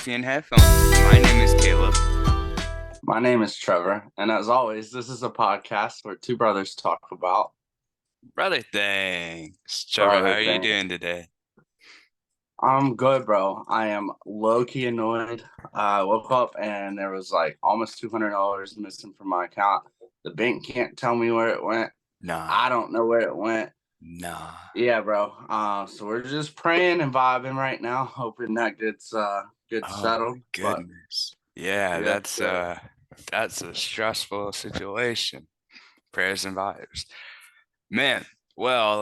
coffee and headphones. My name is Caleb. My name is Trevor, and as always, this is a podcast where two brothers talk about Brother thanks. Trevor, how brother are you things. doing today? I'm good, bro. I am low-key annoyed. I woke up and there was like almost $200 missing from my account. The bank can't tell me where it went. Nah, I don't know where it went. nah. Yeah, bro. So we're just praying and vibing right now, hoping that gets Oh my settled. But goodness. Yeah, yes, that's sir. uh that's a stressful situation. Prayers and vibes. Man, well,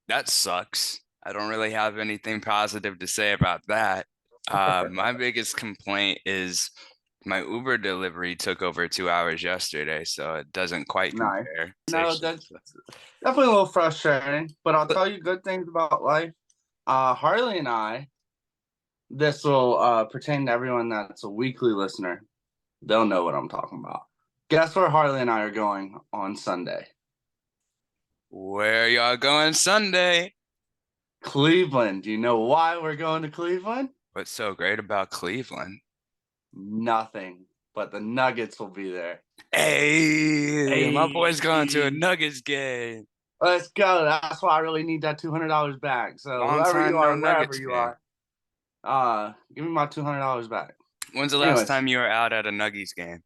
that sucks. I don't really have anything positive to say about that. My biggest complaint is my Uber delivery took over 2 hours yesterday, so it doesn't quite Nice. compare. No, that's definitely a little frustrating, but I'll But tell you good things about life. Harley and I, this will pertain to everyone that's a weekly listener. They'll know what I'm talking about. Guess where Harley and I are going on Sunday? where y'all going Sunday? Cleveland. Do you know why we're going to Cleveland? What's so great about Cleveland? Nothing, but the Nuggets will be there. Hey, my boy's going to a Hey, Nuggets game. let's go. That's why I really need that $200 back. So Long whoever you time no are, wherever Nuggets you game. are, give me my $200 back. When's the last Anyways, time you were out at a Nuggets game?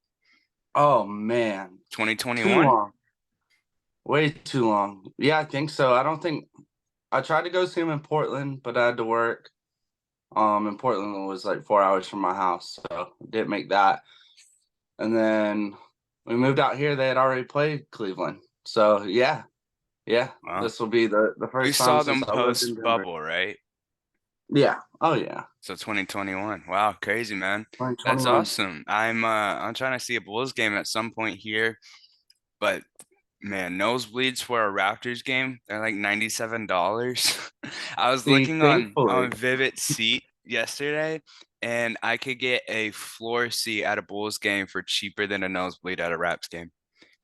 oh man, too 2021? long. Way too long. Yeah, I think so. I don't think I tried to go see him in Portland, but I had to work. In Portland was like 4 hours from my house, so didn't make that. And then we moved out here. They had already played Cleveland, so yeah. Well, This will be the you first time saw since them I lived in post Denver. bubble, right? Yeah. Oh yeah. So 2021. Wow, crazy, man. That's 2021. awesome. I'm trying to see a Bulls game at some point here, but man, nosebleeds for a Raptors game, they're like $97. I was See, looking on thankfully, Vivid Seat yesterday, and I could get a floor seat at a Bulls game for cheaper than a nosebleed at a Raps game.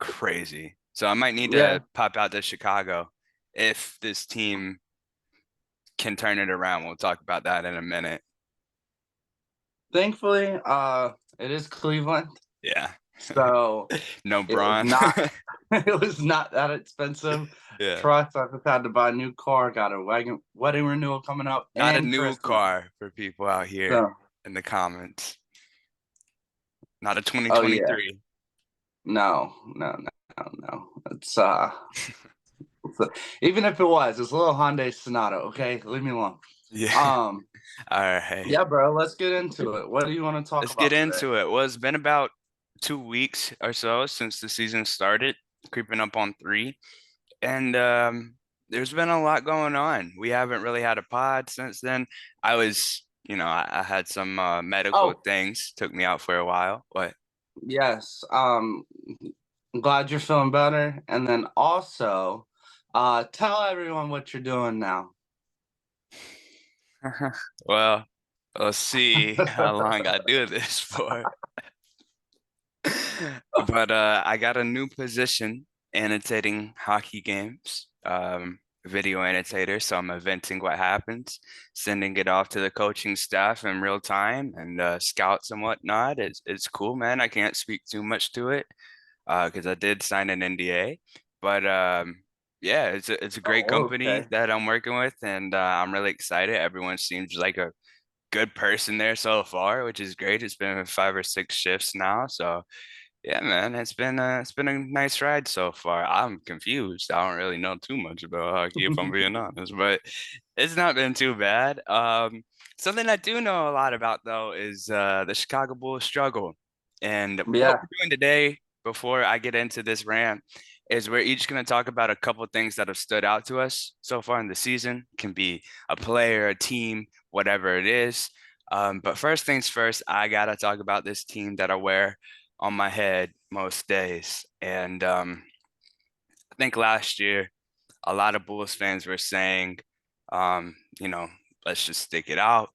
Crazy. So I might need yeah. to pop out to Chicago if this team can turn it around. We'll talk about that in a minute. Thankfully, it is Cleveland, Yeah. so No it was Braun. not it was not that expensive. Yeah. Trust, I just had to buy a new car, got a wedding renewal coming up, Got a and new Christmas. car for people out here So, in the comments. Not a oh yeah, 2023. no. It's even if it was, it's a little Hyundai Sonata. Okay, leave me alone. Yeah. Um, All right. yeah, bro, let's get into it. What do you want to talk Let's get about today? into it. Well, it's been about 2 weeks or so since the season started, creeping up on three. And there's been a lot going on. We haven't really had a pod since then. I had some medical Oh, things, took me out for a while. But yes. I'm glad you're feeling better, and then also, tell everyone what you're doing now. well, let's see how long I do this for. But I got a new position annotating hockey games, video annotator. So I'm eventing what happens, sending it off to the coaching staff in real time and scouts and whatnot. It's cool, man. I can't speak too much to it because I did sign an NDA. But yeah, it's a great Oh, company okay. that I'm working with, and I'm really excited. Everyone seems like a good person there so far, which is great. It's been 5 or 6 shifts now, so yeah, man, it's been a nice ride so far. I'm confused. I don't really know too much about hockey if I'm being honest, but it's not been too bad. Something I do know a lot about though is the Chicago Bulls struggle. And what Yeah. we're doing today, before I get into this rant, is we're each going to talk about a couple things that have stood out to us so far in the season. Can be a player, a team, whatever it is. But first things first, I gotta talk about this team that I wear on my head most days. And I think last year, a lot of Bulls fans were saying, you know, let's just stick it out.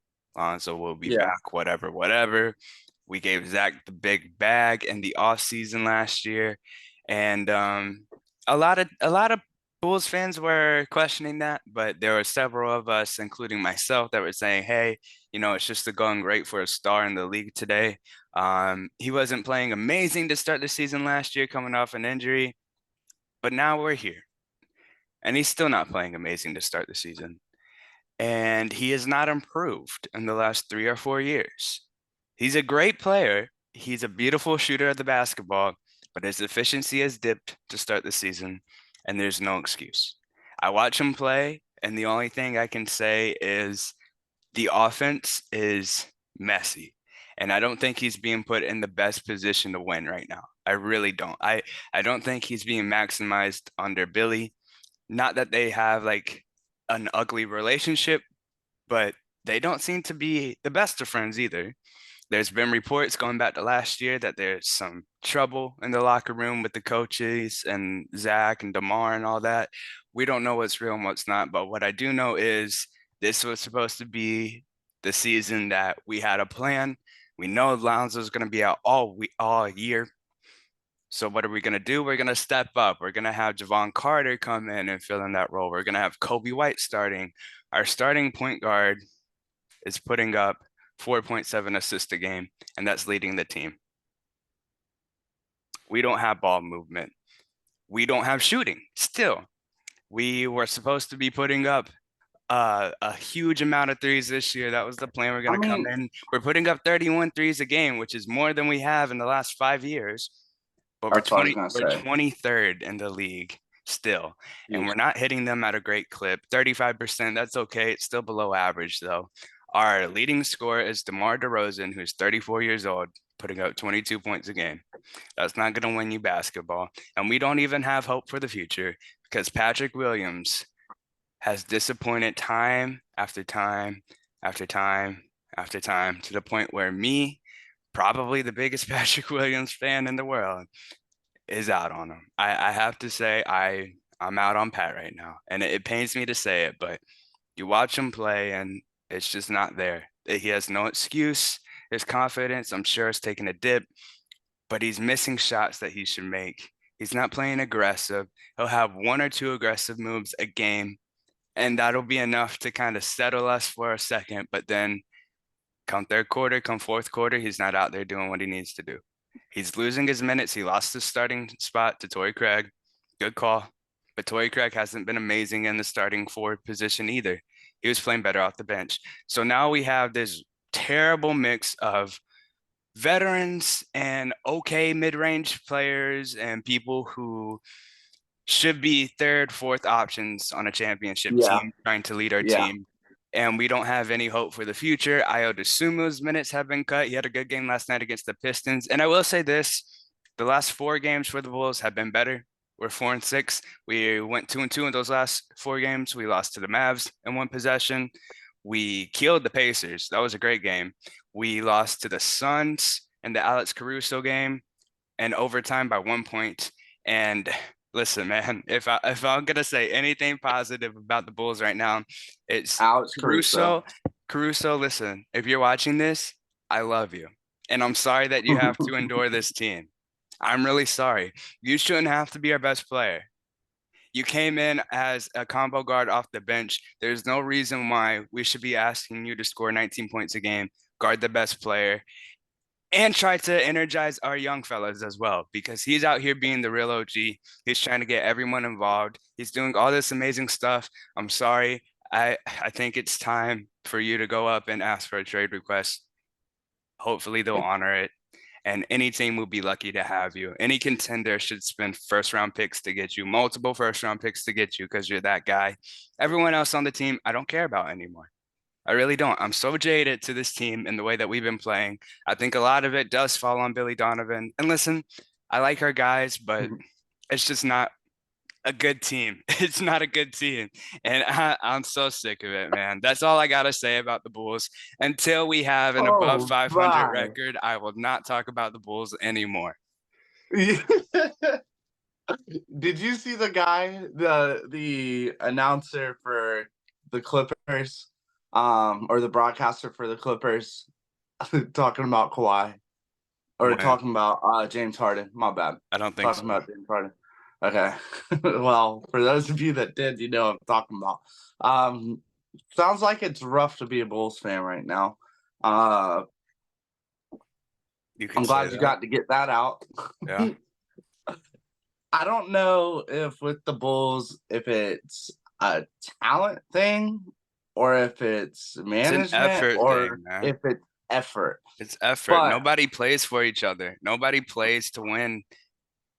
So we'll be Yeah. back, whatever. We gave Zach the big bag in the off season last year, and a lot of Bulls fans were questioning that, but there were several of us, including myself, that were saying, hey, it's just a going rate for a star in the league today. He wasn't playing amazing to start the season last year, coming off an injury, but now we're here. And he's still not playing amazing to start the season. And he has not improved in the last 3 or 4 years. He's a great player. He's a beautiful shooter of the basketball, but his efficiency has dipped to start the season, and there's no excuse. I watch him play, and the only thing I can say is the offense is messy. And I don't think he's being put in the best position to win right now. I really don't. I don't think he's being maximized under Billy. Not that they have like an ugly relationship, but they don't seem to be the best of friends either. There's been reports going back to last year that there's some trouble in the locker room with the coaches and Zach and DeMar and all that. We don't know what's real and what's not, but what I do know is this was supposed to be the season that we had a plan. We know Lonzo's going to be out all year. So what are we going to do? We're going to step up. We're going to have Javon Carter come in and fill in that role. We're going to have Kobe White starting. Our starting point guard is putting up 4.7 assists a game, and that's leading the team. We don't have ball movement. We don't have shooting. Still, we were supposed to be putting up a huge amount of threes this year. That was the plan. We're I going to come mean, in. We're putting up 31 threes a game, which is more than we have in the last 5 years. But that's what I was gonna we're say. 23rd in the league still, and Jeez. we're not hitting them at a great clip. 35%, that's okay. It's still below average though. Our leading scorer is DeMar DeRozan, who's 34 years old, putting up 22 points a game. That's not going to win you basketball. And we don't even have hope for the future because Patrick Williams has disappointed time after time after time after time to the point where me, probably the biggest Patrick Williams fan in the world, is out on him. I have to say I'm out on Pat right now, and it pains me to say it, but you watch him play, and it's just not there. He has no excuse. His confidence, I'm sure, is taking a dip, but he's missing shots that he should make. He's not playing aggressive. He'll have one or two aggressive moves a game, and that'll be enough to kind of settle us for a second. But then come third quarter, come fourth quarter, he's not out there doing what he needs to do. He's losing his minutes. He lost his starting spot to Torrey Craig. Good call. But Torrey Craig hasn't been amazing in the starting forward position either. He was playing better off the bench. So now we have this terrible mix of veterans and okay mid-range players and people who should be third, fourth options on a championship Yeah, team trying to lead our yeah. team. And we don't have any hope for the future. Ayo Dosunmu's minutes have been cut. He had a good game last night against the Pistons. And I will say this, the last 4 games for the Bulls have been better. We're 4-6. We went 2-2 in those last 4 games. We lost to the Mavs in one possession. We killed the Pacers. That was a great game. We lost to the Suns in the Alex Caruso game and overtime by 1 point. And listen, man, if I'm gonna say anything positive about the Bulls right now, it's Alex Caruso. Caruso. Caruso, listen, if you're watching this, I love you. And I'm sorry that you have to endure this team. I'm really sorry. You shouldn't have to be our best player. You came in as a combo guard off the bench. There's no reason why we should be asking you to score 19 points a game, guard the best player, and try to energize our young fellas as well because he's out here being the real OG. He's trying to get everyone involved. He's doing all this amazing stuff. I'm sorry. I think it's time for you to go up and ask for a trade request. Hopefully they'll honor it. And any team will be lucky to have you. Any contender should spend first round picks to get you, multiple first round picks to get you because you're that guy. Everyone else on the team, I don't care about anymore. I really don't. I'm so jaded to this team and the way that we've been playing. I think a lot of it does fall on Billy Donovan. And listen, I like our guys, but it's just not a good team. It's not a good team. And I'm so sick of it, man. That's all I got to say about the Bulls. Until we have an above Oh 500 my. record, I will not talk about the Bulls anymore. Did you see the guy, the announcer for the Clippers, or the broadcaster for the Clippers, talking about Kawhi or When talking about James Harden? My bad. I don't think Talking so. about James Harden. Okay. Well, for those of you that did, you know what I'm talking about. Um, Sounds like it's rough to be a Bulls fan right now. Uh, You could I'm say glad you that. got to get that out. Yeah. I don't know if with the Bulls, if it's a talent thing or if it's It's an management effort or thing, man. if it's effort. It's effort. But Nobody plays for each other. Nobody plays to win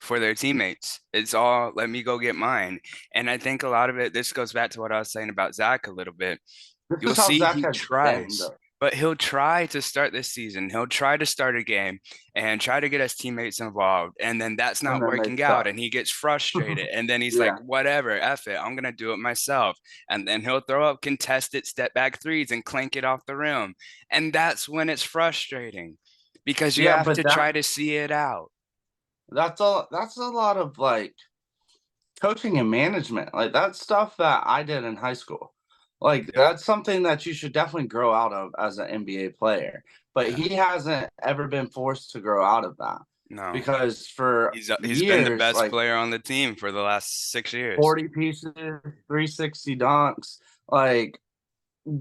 for their teammates. It's all let me go get mine. And I think a lot of it, this goes back to what I was saying about Zach a little bit. this You'll is how see Zach he has been, tries, though. but he'll try to start this season. He'll try to start a game and try to get his teammates involved. And then that's And not then they working out. suck. And he gets frustrated. And then he's like, Yeah. whatever, F it. I'm going to do it myself. And then he'll throw up contested step back threes and clank it off the rim. And that's when it's frustrating because you Yeah, have but to try to see it out. that's a lot of like coaching and management. Like that's stuff that I did in high school. Like Yeah. that's something that you should definitely grow out of as an NBA player. But Yeah. he hasn't ever been forced to grow out of that No. because for He's been the years, best like player on the team for the last 6 years. 40 pieces, 360 dunks, like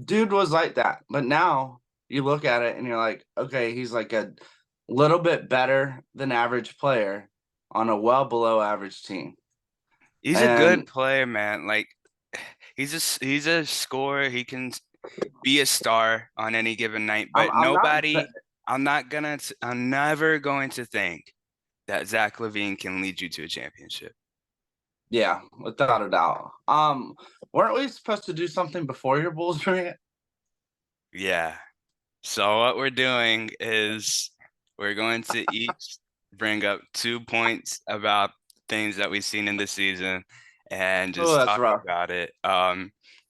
dude was like that. But now you look at it and you're like, okay, he's like a little bit better than average player on a well below average team. He's a good And player, man. Like he's a scorer. He can be a star on any given night, but I'm not I'm never going to think that Zach LaVine can lead you to a championship. Yeah, without a doubt. Weren't we supposed to do something before your Bulls rant? Yeah. So what we're doing is we're going to each bring up 2 points about things that we've seen in the season and Oh, just that's talk rough. about it.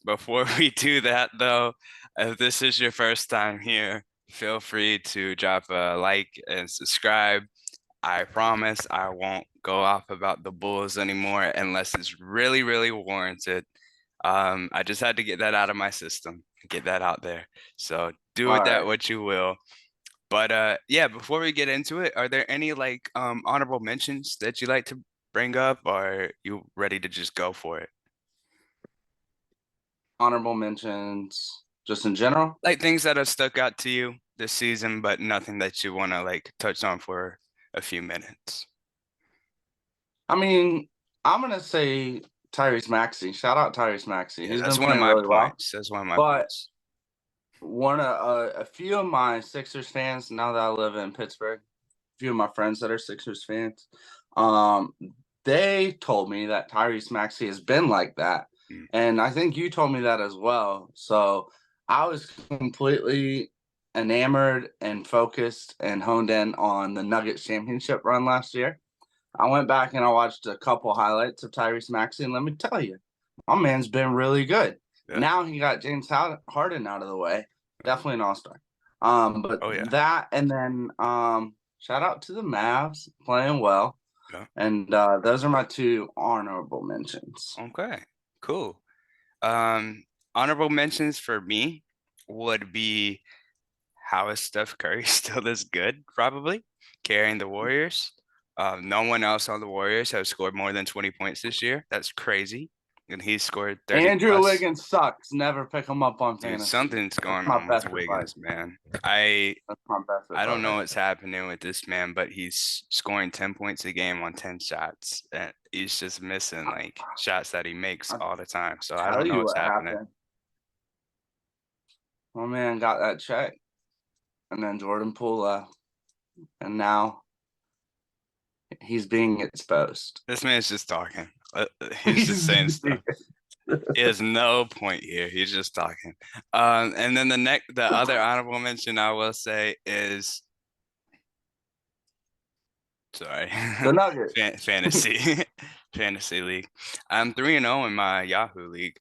Before we do that though, if this is your first time here, feel free to drop a like and subscribe. I promise I won't go off about the Bulls anymore unless it's really, really warranted. I just had to get that out of my system, get that out there. So do All with that right. what you will. But yeah, before we get into it, are there any like honorable mentions that you like to bring up, or are you ready to just go for it? Honorable mentions, just in general. Like things that have stuck out to you this season, but nothing that you want to like touch on for a few minutes. I mean, I'm gonna say Tyrese Maxey. Shout out Tyrese Maxey. Yeah, He's that's been one of playing my really well. points. That's one of my But points. one a few of my Sixers fans, now that I live in Pittsburgh, a few of my friends that are Sixers fans, um, they told me that Tyrese Maxey has been like that. Mm. And I think you told me that as well. So I was completely enamored and focused and honed in on the Nuggets championship run last year. I went back and I watched a couple highlights of Tyrese Maxey, and let me tell you, my man's been really good. Yeah. Now he got James Harden out of the way. Definitely an all-star. But Oh yeah. that and then shout out to the Mavs playing well. Yeah. And those are my two honorable mentions. Okay. Cool. Um, honorable mentions for me would be how is Steph Curry still this good? Probably carrying the Warriors. No one else on the Warriors has scored more than 20 points this year. That's crazy. And he scored 30 Andrew plus. Wiggins sucks. Never pick him up on Dude, fantasy. something's That's going my on with best advice. Wiggins, man. I That's my best I don't know advice. what's happening with this man, but he's scoring 10 points a game on 10 shots. And he's just missing like shots that he makes I'll all the time. So I tell don't know you what's what happening. happened. My man got that check, and then Jordan Poole left, and now he's being exposed. This man's just talking. He's just saying stuff. He has no point here. He's just talking. And then the other honorable mention I will say is sorry, The Nuggets. fantasy, fantasy league. I'm 3-0 in my Yahoo league.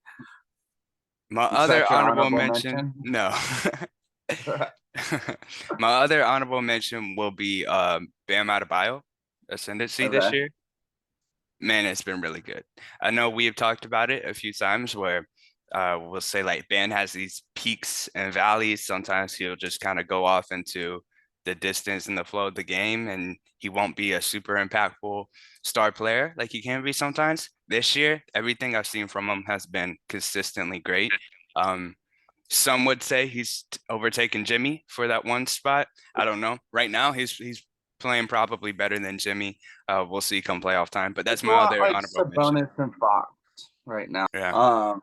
My Is that other your honorable honorable mention, mention? no. My other honorable mention will be Bam Adebayo ascendancy this Okay. year. Man, it's been really good. I know we have talked about it a few times where we'll say like Ben has these peaks and valleys. Sometimes he'll just kind of go off into the distance and the flow of the game, and he won't be a super impactful star player like he can be sometimes. This year, everything I've seen from him has been consistently great. Um, some would say he's overtaken Jimmy for that one spot. I don't know. Right now, he's playing probably better than Jimmy. We'll see come playoff time. But that's It's a my lot other like honorable mention. Sabonis and Fox right now. Yeah,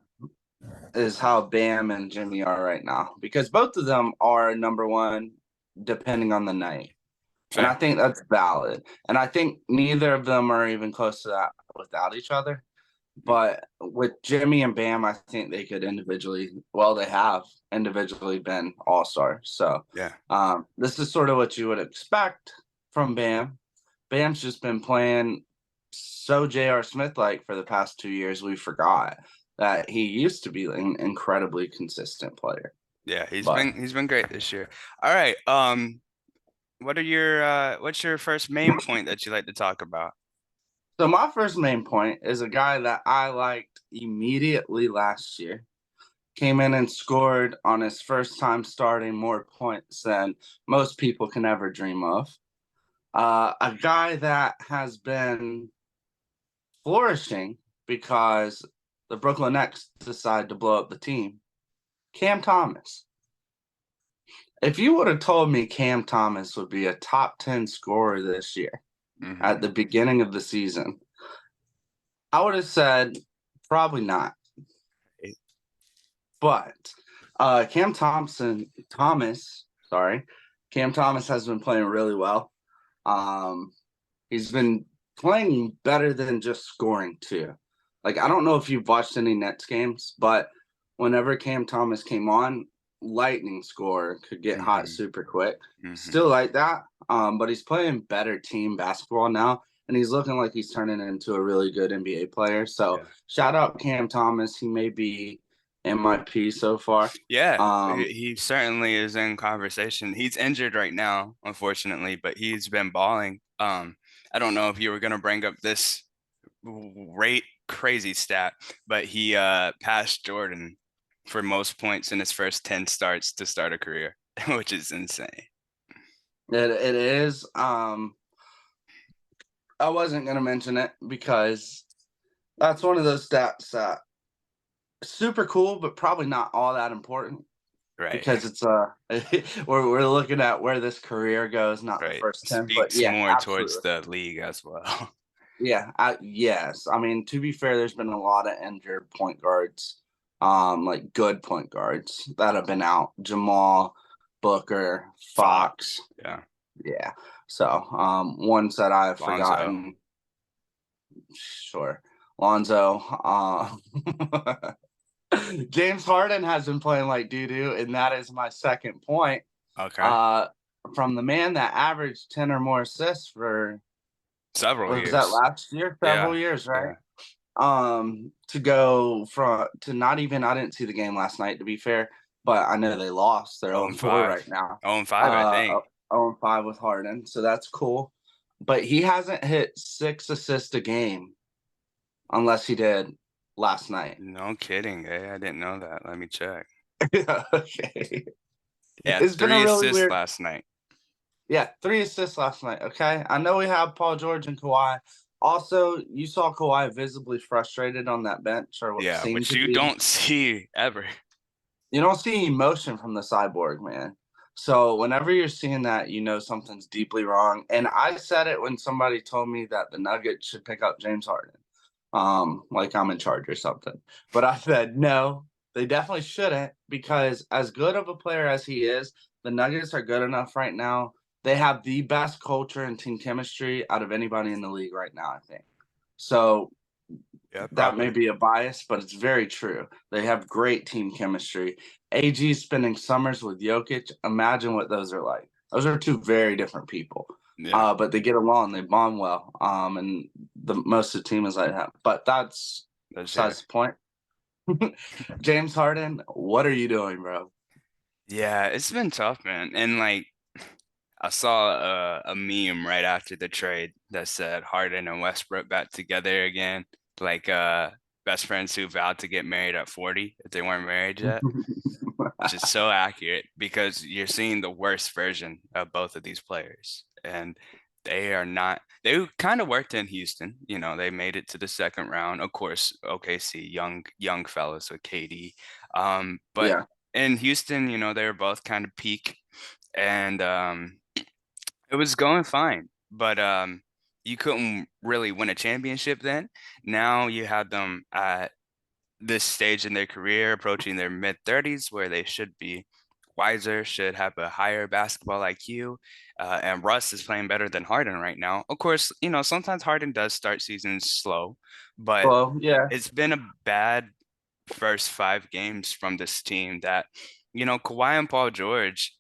Is how Bam and Jimmy are right now because both of them are number one depending on the night. And I fair. think that's valid. And I think neither of them are even close to that without each other. But with Jimmy and Bam, I think they could individually, well, they have individually been all stars. So Yeah, this is sort of what you would expect from Bam. Bam's just been playing so J.R. Smith like for the past 2 years. We forgot that he used to be an incredibly consistent player. yeah. But He's been great this year. All right. What's your first main point that you like to talk about? so my first main point is a guy that I liked immediately last year. Came in and scored on his first time starting more points than most people can ever dream of. A guy that has been flourishing because the Brooklyn Nets decided to blow up the team. Cam Thomas. If you would have told me Cam Thomas would be a top 10 scorer this year Hmm. at the beginning of the season, I would have said probably not. But Cam Thomas has been playing really well. Um, he's been playing better than just scoring too. Like I don't know if you've watched any Nets games, but whenever Cam Thomas came on, lightning score could get hot Hmm. super quick. Hmm. Still like that, but he's playing better team basketball now, and he's looking like he's turning into a really good NBA player. So Yeah. shout out Cam Thomas. He may be MIP so far. Yeah, Um, he certainly is in conversation. He's injured right now, unfortunately, but he's been balling. I don't know if you were gonna bring up this rate crazy stat, but he passed Jordan for most points in his first 10 starts to start a career, which is insane. it is. I wasn't gonna mention it because that's one of those stats that super cool, but probably not all that important Right, because it's we're looking at where this career goes, not the right. first 10. But Speaks yeah, more towards absolutely. the league as well. Yeah, yes. I mean, to be fair, there's been a lot of injured point guards, like good point guards that have been out. Jamal, Booker, Fox. Fox, yeah. Yeah. So, ones that I've Lonzo, forgotten. Sure. Lonzo. James Harden has been playing like doo doo, and that is my second point. okay. Uh, from the man that averaged 10 or more assists for Several was that years. last year? Several Yeah, years, right? yeah. To go from to not even I didn't see the game last night to be fair, but I know they lost. They're 0 0 and 4 5. right now. 0 and 5, I think. 0 5 with Harden, so that's cool. But he hasn't hit 6 assists a game unless he did last night. No kidding. Hey, I didn't know that. Let me check. Okay. Yeah, It's been a three really assists weird. last night. Yeah, 3 assists last night. Okay. I know we have Paul George and Kawhi. Also, you saw Kawhi visibly frustrated on that bench, or what Yeah, seemed which to you be. don't see ever. You don't see emotion from the cyborg, man. So whenever you're seeing that, you know something's deeply wrong. And I said it when somebody told me that the Nuggets should pick up James Harden. Like I'm in charge or something. But I said no, they definitely shouldn't because as good of a player as he is, the Nuggets are good enough right now. They have the best culture and team chemistry out of anybody in the league right now, I think. So Yeah, that may probably. be a bias, but it's very true. They have great team chemistry. AG spending summers with Jokic. Imagine what those are like. Those are two very different people. Yeah, But they get along, they bond well. And the most of the team is like that. But that's that's yeah. besides the point. James Harden, what are you doing, bro? Yeah, it's been tough, man. And like I saw a meme right after the trade that said Harden and Westbrook back together again, like best friends who vowed to get married at 40 if they weren't married yet. which is so accurate because you're seeing the worst version of both of these players. And they are not, they kind of worked in Houston. You know, they made it to the second round. Of course, OKC, young fellas with KD. But Yeah. in Houston, you know, they were both kind of peak and it was going fine. But you couldn't really win a championship then. Now you have them at this stage in their career, approaching their mid 30s, where they should be wiser, should have a higher basketball IQ. And Russ is playing better than Harden right now. Of course, you know, sometimes Harden does start seasons slow, but Well, yeah. it's been a bad first 5 games from this team that, you know, Kawhi and Paul George,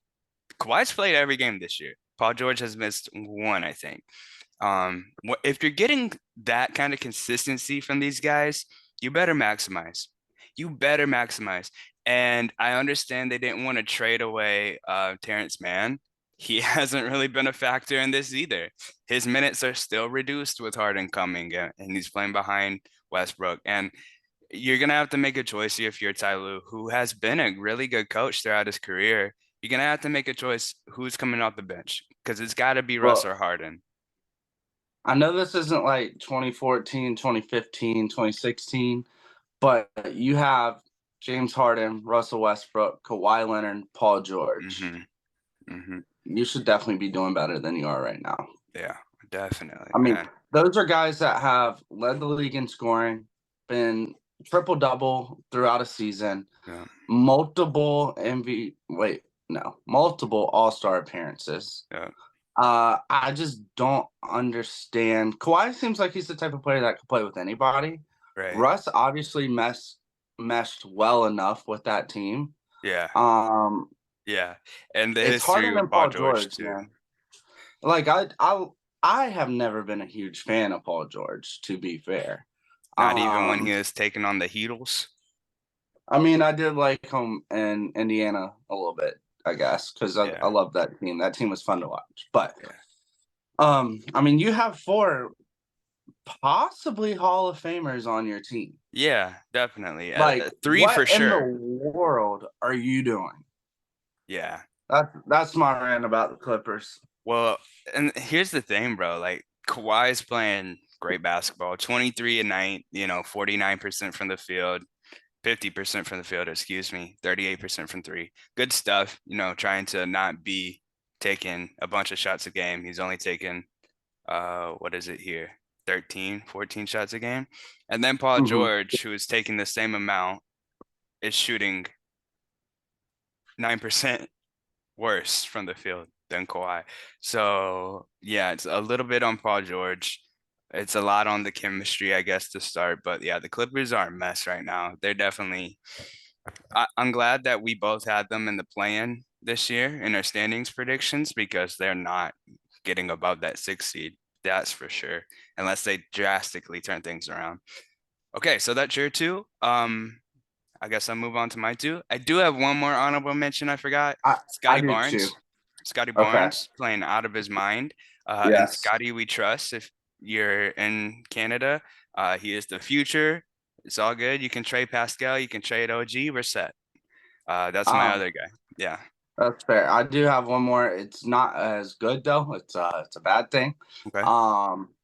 Kawhi's played every game this year. Paul George has missed one, I think. If you're getting that kind of consistency from these guys, you better maximize. You better maximize. And I understand they didn't want to trade away Terrence Mann. He hasn't really been a factor in this either. His minutes are still reduced with Harden coming, and he's playing behind Westbrook. And you're gonna have to make a choice here if you're Ty Lue, who has been a really good coach throughout his career. You're gonna have to make a choice who's coming off the bench because it's got to be Russ Well, or Harden. I know this isn't like 2014, 2015, 2016, but you have James Harden, Russell Westbrook, Kawhi Leonard, Paul George. Hmm. Hmm. You should definitely be doing better than you are right now. Yeah, definitely, I mean, man. those are guys that have led the league in scoring, been triple double throughout a season, Yeah, multiple All-Star appearances. yeah, I just don't understand. Kawhi seems like he's the type of player that could play with anybody. right. Russ obviously meshed well enough with that team. Yeah, Um, yeah. And the it's history Harden with and Paul Paul George George, too. man. Like I have never been a huge fan of Paul George, to be fair. Not even when he Um, was taking on the Heatles. I mean, I did like him in Indiana a little bit, I guess, because I Yeah, love that team. That team was fun to watch. But yeah, I mean, you have four possibly Hall of Famers on your team. yeah, definitely. Like, Three for what in the sure. world are you doing? Yeah. That's my rant about the Clippers. Well, and here's the thing, bro. Like Kawhi's playing great basketball, 23 a night, you know, 49% from the field, 50% from the field, excuse me, 38% from three. Good stuff, you know, trying to not be taking a bunch of shots a game. He's only taking what is it here? 13, 14 shots a game. And then Paul Hmm. George, who is taking the same amount, is shooting 9% worse from the field than Kawhi. So yeah, it's a little bit on Paul George. It's a lot on the chemistry, I guess, to start. But yeah, the Clippers are a mess right now. They're definitely. I'm glad that we both had them in the play-in this year in our standings predictions because they're not getting above that 6 seed. That's for sure, unless they drastically turn things around. Okay, so that's your two. I guess I'll move on to my two. I do have one more honorable mention I forgot. I Scotty do too. Barnes. Scotty Okay. Barnes playing out of his mind. And Yes. Scotty, we trust if you're in Canada. He is the future. It's all good. You can trade Pascal. You can trade OG. We're set. That's my Um, other guy. Yeah. that's fair. I do have one more. It's not as good though. It's a bad thing. Okay. Um,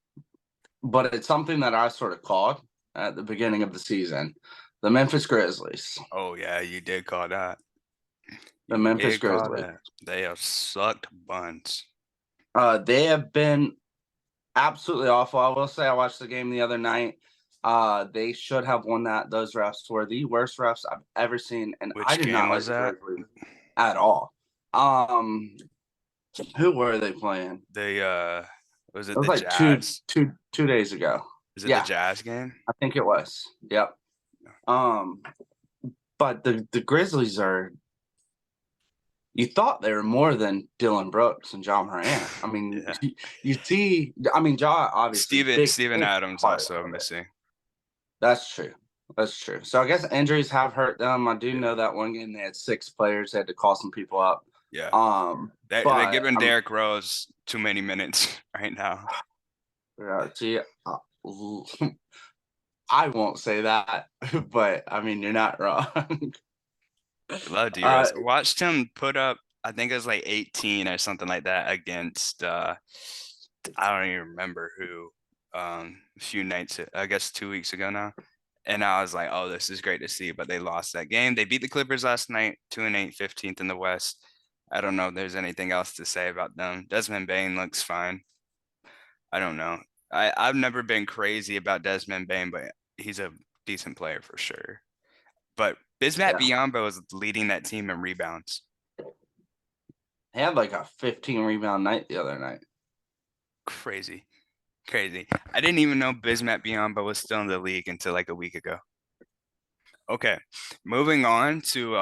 but it's something that I sort of called at the beginning of the season. The Memphis Grizzlies. Oh yeah, you did call that. The You Memphis did call Grizzlies. that. They have sucked buns. They have been absolutely awful. I will say I watched the game the other night. They should have won that. Those refs were the worst refs I've ever seen, and I Which did game not like was the that? Grizzlies at all. Um, who were they playing? The was It it was the like Jazz? 2 days ago. Is it the Yeah, Jazz game? I think it was. Yep. Um, but the Grizzlies are. You thought they were more than Dylan Brooks and John Morant. I mean, Yeah. you see. I mean, John obviously Steven big Adams part also of it. missing. That's true. That's true. So I guess injuries have hurt them. I do Yeah. know that one game they had 6 players. They had to call some people up. Yeah. They're But giving Derrick Rose too many minutes right now. see, I won't say that, but I mean you're not wrong. Love D Uh, Rose. Watched him put up, I think it was like 18 or something like that against I don't even remember who, a few nights, I guess 2 weeks ago now. And I was like, oh, this is great to see. But they lost that game. They beat the Clippers last night, 2-8, 15th in the West. I don't know if there's anything else to say about them. Desmond Bain looks fine. I don't know. I've never been crazy about Desmond Bain, but he's a decent player for sure. But Bismack yeah, Biyombo is leading that team in rebounds. he had like a 15 rebound night the other night. Crazy. Crazy. I didn't even know Bismack Biyombo was still in the league until like a week ago. Okay. Moving on to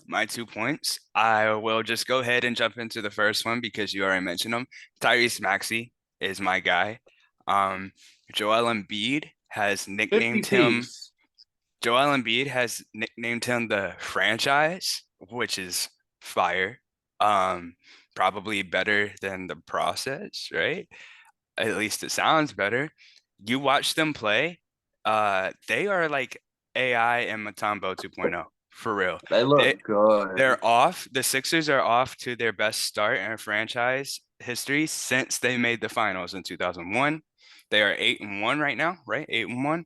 my 2 points. I will just go ahead and jump into the first one because you already mentioned him. Tyrese Maxey is my guy. Um, Joel Embiid has 50 nicknamed him piece. Joel Embiid has nicknamed him the franchise, which is fire. Um, Probably better than the process, right? At least it sounds better. You watch them play, they are like AI and Matumbo 2.0 for real. They They look good. they're off. The Sixers are off to their best start in franchise history since they made the finals in 2001. They are 8-1 right now, right? 8-1.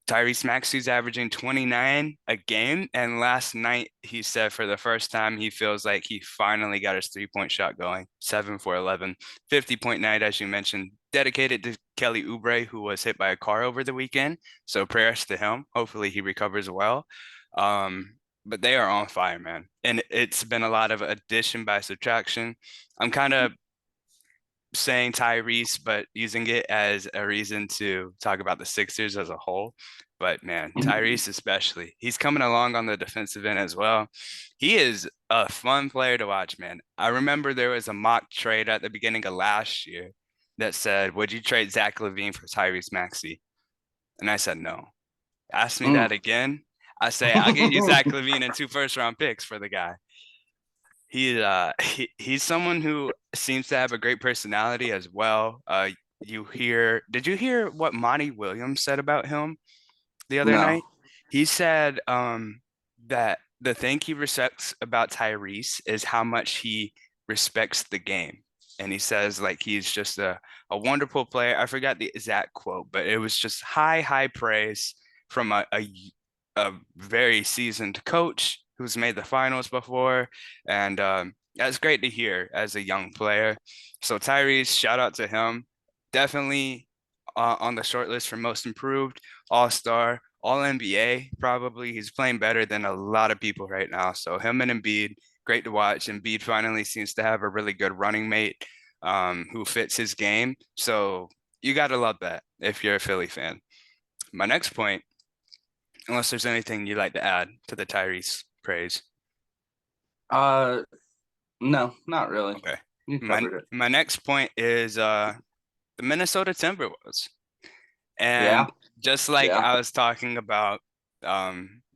Tyrese Maxey's averaging 29 a game. And last night, he said for the first time, he feels like he finally got his 3-point shot going. 7 for 11, 50-point night, as you mentioned, dedicated to Kelly Oubre, who was hit by a car over the weekend. So prayers to him. Hopefully he recovers well. But they are on fire, man. And it's been a lot of addition by subtraction. I'm kind of saying Tyrese, but using it as a reason to talk about the Sixers as a whole. But man, Tyrese especially, he's coming along on the defensive end as well. He is a fun player to watch, man. I remember there was a mock trade at the beginning of last year that said, "Would you trade Zach LaVine for Tyrese Maxey?" And I said no. Ask me that Mm. again. I say I'll get you Zach LaVine and 2 first-round picks for the guy. He's someone who seems to have a great personality as well. Did you hear what Monty Williams said about him the other No. night? He said that the thing he respects about Tyrese is how much he respects the game. And he says like he's just a wonderful player. I forgot the exact quote, but it was just high praise from a very seasoned coach who's made the finals before. And that's great to hear as a young player. So Tyrese, shout out to him. Definitely on the short list for most improved, all-star, all NBA, probably. He's playing better than a lot of people right now. So him and Embiid, great to watch. Embiid finally seems to have a really good running mate who fits his game. So you got to love that if you're a Philly fan. My next point, unless there's anything you'd like to add to the Tyrese praise. Uh, no, not really. Okay. You My covered it. my next point is the Minnesota Timberwolves. And Yeah, just like yeah. I was talking about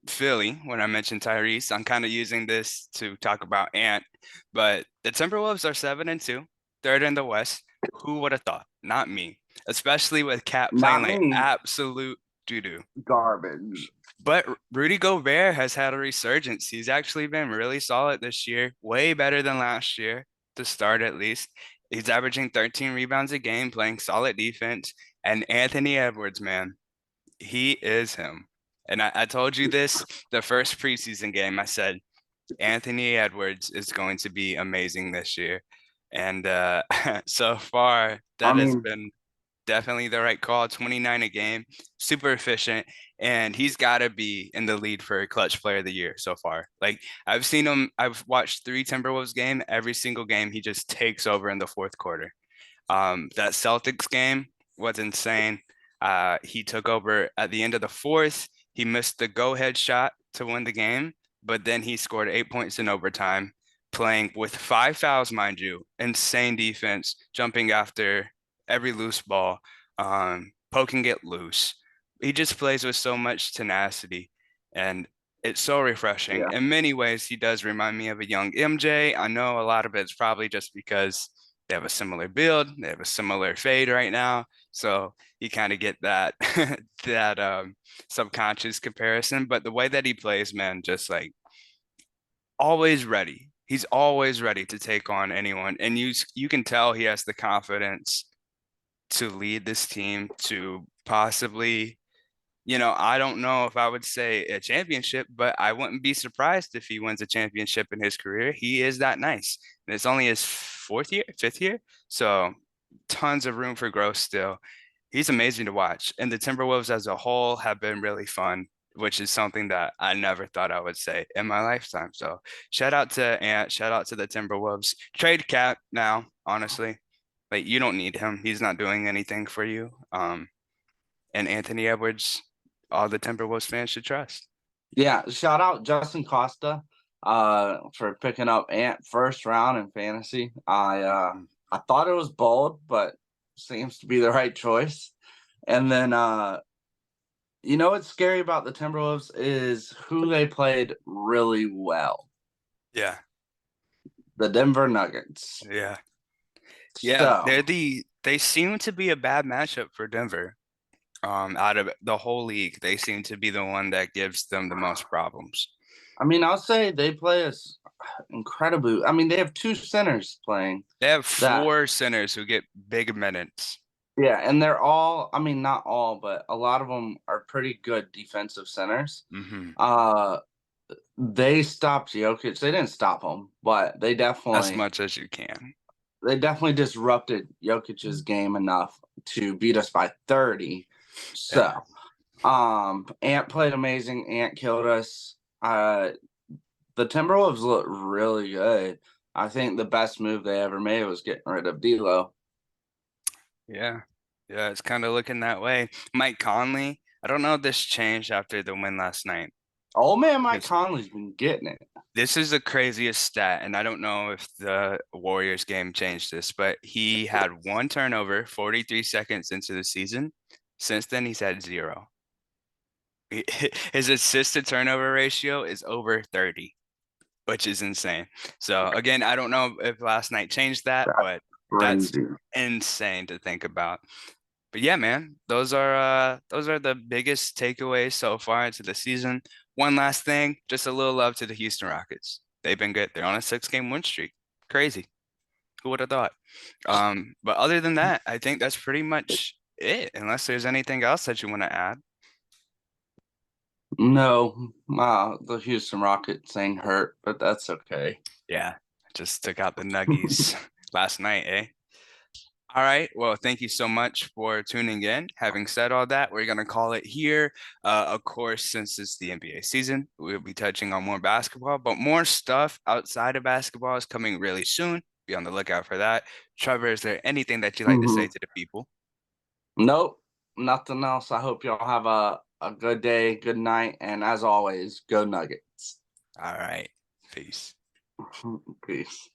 Philly when I mentioned Tyrese, I'm kind of using this to talk about Ant. But the Timberwolves are 7-2, third in the West. Who would have thought? Not me. Especially with Cat playing Not like me. absolute doo-doo. Garbage. But Rudy Gobert has had a resurgence. He's actually been really solid this year, way better than last year to start at least. He's averaging 13 rebounds a game, playing solid defense. And Anthony Edwards, man, he is him. And I told you this the first preseason game. I said, Anthony Edwards is going to be amazing this year. And so far, I that has mean, been definitely the right call. 29 a game, super efficient, and he's got to be in the lead for clutch player of the year so far. Like I've seen him, I've watched 3 Timberwolves game. Every single game, he just takes over in the fourth quarter. That Celtics game was insane. He took over at the end of the fourth. He missed the go-ahead shot to win the game, but then he scored 8 points in overtime, playing with 5 fouls, mind you. Insane defense, jumping after every loose ball, poking it loose. He just plays with so much tenacity, and it's so refreshing. yeah. In many ways, he does remind me of a young MJ. I know a lot of it's probably just because they have a similar build, they have a similar fade right now, so you kind of get that that subconscious comparison. But the way that he plays, man, just like always ready. He's always ready to take on anyone, and you can tell he has the confidence to lead this team to possibly, I don't know if I would say a championship, but I wouldn't be surprised if he wins a championship in his career. He is that nice. And it's only his fourth year, fifth year. So tons of room for growth still. He's amazing to watch. And the Timberwolves as a whole have been really fun, which is something that I never thought I would say in my lifetime. So shout out to Ant, shout out to the Timberwolves. Trade Cat now, honestly. Like you don't need him. He's not doing anything for you. And Anthony Edwards, all the Timberwolves fans should trust. Yeah, shout out Justin Costa for picking up Ant first round in fantasy. I thought it was bold, but seems to be the right choice. And then what's scary about the Timberwolves is who they played really well. Yeah. The Denver Nuggets. Yeah. Yeah. So They seem to be a bad matchup for Denver. Out of the whole league, they seem to be the one that gives them the most problems. I mean, I'll say they play us incredibly. I mean, they have two centers playing. They have That four centers who get big minutes. Yeah, and they're all, I mean, not all, but a lot of them are pretty good defensive centers. Mm-hmm. They stopped Jokic. They didn't stop him, but As much as you can. they definitely disrupted Jokic's game enough to beat us by 30. So, Yeah. Ant played amazing. Ant killed us. The Timberwolves look really good. I think the best move they ever made was getting rid of D'Lo. Yeah. Yeah, it's kind of looking that way. Mike Conley, I don't know if this changed after the win last night. Old man Mike Because Conley's been getting it. this is the craziest stat, and I don't know if the Warriors game changed this, but he had one turnover 43 seconds into the season. Since then, he's had zero. His assist to turnover ratio is over 30, which is insane. So again, I don't know if last night changed that, That's but that's crazy. insane to think about. But yeah, man, those are the biggest takeaways so far into the season. One last thing, just a little love to the Houston Rockets. They've been good. They're on a 6-game win streak. Crazy. Who would have thought? But other than that, I think that's pretty much it, unless there's anything else that you want to add. No, the Houston Rockets ain't hurt, but that's okay. Yeah, just took out the Nuggies last night, eh? All right. Well, thank you so much for tuning in. Having said all that, we're going to call it here. Of course, since it's the NBA season, we'll be touching on more basketball, but more stuff outside of basketball is coming really soon. Be on the lookout for that. Trevor, is there anything that you'd like to say Mhm. to the people? Nope, nothing else. I hope y'all have a good day, good night, and as always, go Nuggets. All right. Peace. Peace.